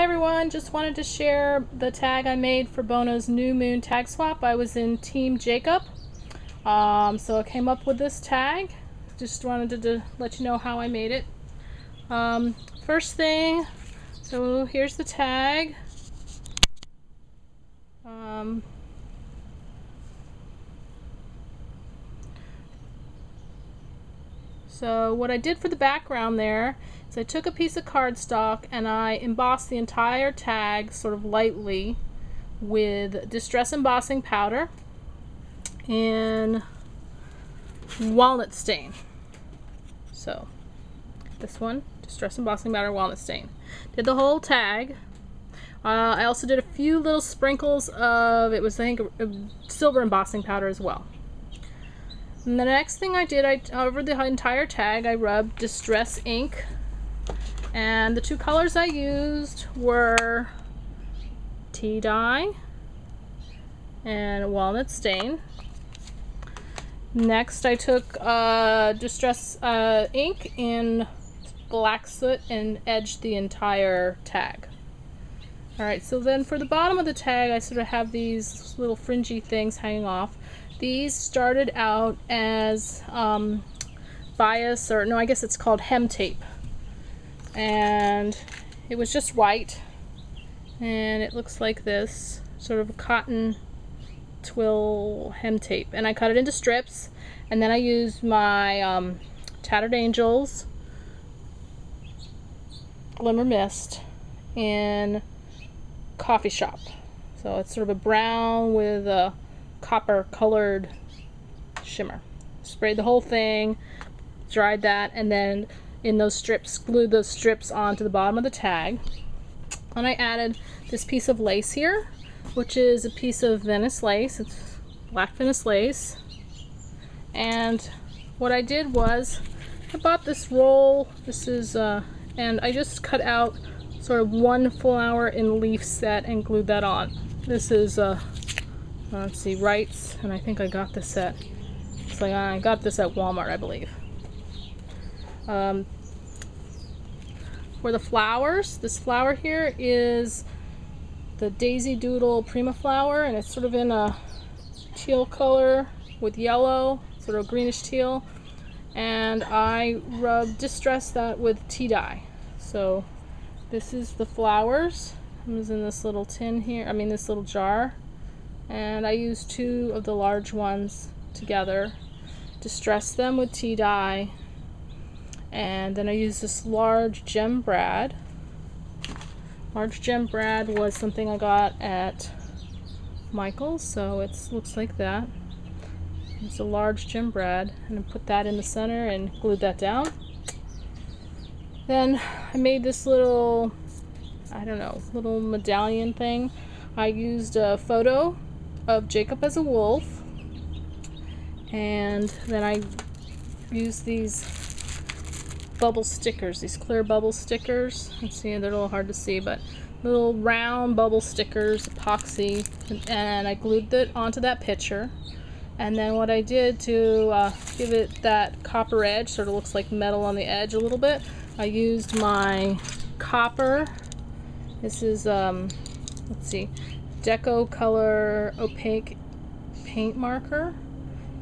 everyone, just wanted to share the tag I made for Bona's New Moon tag swap. I was in Team Jacob, so I came up with this tag. Just wanted to let you know how I made it. First thing, so here's the tag. So what I did for the background there is I took a piece of cardstock and I embossed the entire tag sort of lightly with distress embossing powder and walnut stain. So this one, distress embossing powder, walnut stain. Did the whole tag. I also did a few little sprinkles of, it was I think silver embossing powder as well. And the next thing I did, over the entire tag, I rubbed Distress ink. And the two colors I used were tea dye and walnut stain. Next, I took Distress ink in black soot and edged the entire tag. Alright, so then for the bottom of the tag, I sort of have these little fringy things hanging off. These started out as bias, or no, I guess it's called hem tape. And it was just white. And it looks like this, sort of a cotton twill hem tape. And I cut it into strips. And then I used my Tattered Angels Glimmer Mist in Coffee Shop. So it's sort of a brown with a copper colored shimmer. Sprayed the whole thing, dried that, and then in those strips, glued those strips onto the bottom of the tag. And I added this piece of lace here, which is a piece of Venice lace. It's black Venice lace. And what I did was I bought this roll. This is and I just cut out sort of one flower in leaf set and glued that on. This is let's see, Wrights, and I think I got this at, it's like I got this at Walmart, I believe. For the flowers, this flower here is the Daisy Doodle Prima flower, and it's sort of in a teal color with yellow, sort of greenish teal, and I distressed that with tea dye. So this is the flowers. It was in this little tin here, this little jar. And I used two of the large ones together, distressed them with tea dye, and then I used this large gem brad. Large gem brad was something I got at Michael's, so it looks like that. It's a large gem brad, and I put that in the center and glued that down. Then I made this little, I don't know, little medallion thing. I used a photo of Jacob as a wolf, and then I used these bubble stickers, these clear bubble stickers. Let's see, they're a little hard to see, but little round bubble stickers, epoxy, and I glued it onto that picture. And then what I did to give it that copper edge, sort of looks like metal on the edge a little bit, I used my copper. This is let's see, Deco Color Opaque paint marker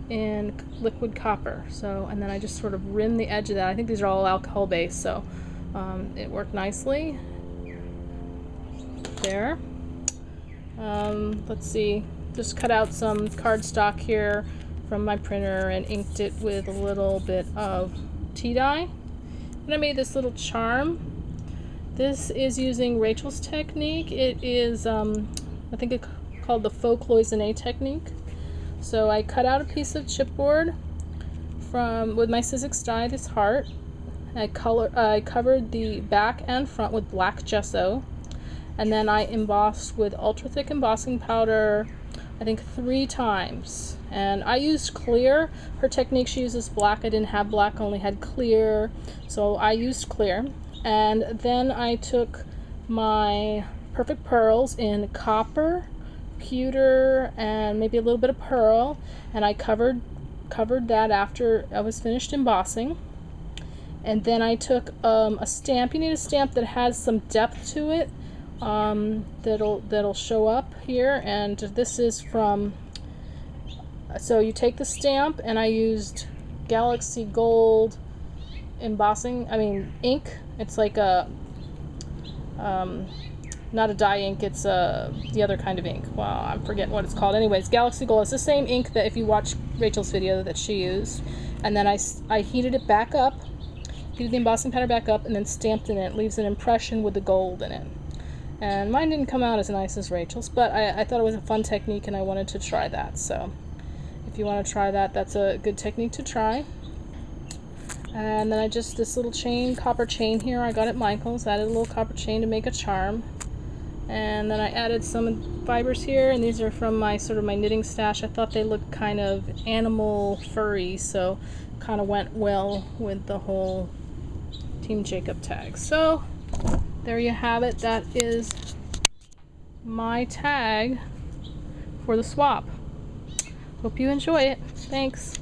in liquid copper. So, and then I just sort of rimmed the edge of that. I think these are all alcohol based, so it worked nicely there. Let's see, just cut out some cardstock here from my printer and inked it with a little bit of tea dye. And I made this little charm. This is using Rachel's technique. It is I think it's called the Faux cloisonne technique. So I cut out a piece of chipboard with my Sizzix die, this heart. I covered the back and front with black gesso, and then I embossed with ultra thick embossing powder, I think 3 times. And I used clear. Her technique, she uses black. I didn't have black, I only had clear, so I used clear. And then I took my Perfect Pearls in copper, pewter, and maybe a little bit of pearl, and I covered that after I was finished embossing. And then I took a stamp. You need a stamp that has some depth to it. that'll show up here, and this is from, so you take the stamp, and I used Galaxy Gold embossing, ink. It's like a not a dye ink, it's the other kind of ink. Wow, I'm forgetting what it's called. Anyways, Galaxy Gold. It's the same ink that if you watch Rachel's video that she used. And then I heated it back up, heated the embossing powder back up, and then stamped it in. It leaves an impression with the gold in it. And mine didn't come out as nice as Rachel's, but I thought it was a fun technique, and I wanted to try that. So if you want to try that, that's a good technique to try. And then this little chain, copper chain here, I got at Michael's. Added a little copper chain to make a charm. And then I added some fibers here, and these are from my my knitting stash. I thought they looked kind of animal furry, so kind of went well with the whole Team Jacob tag. So there you have it. That is my tag for the swap. Hope you enjoy it. Thanks.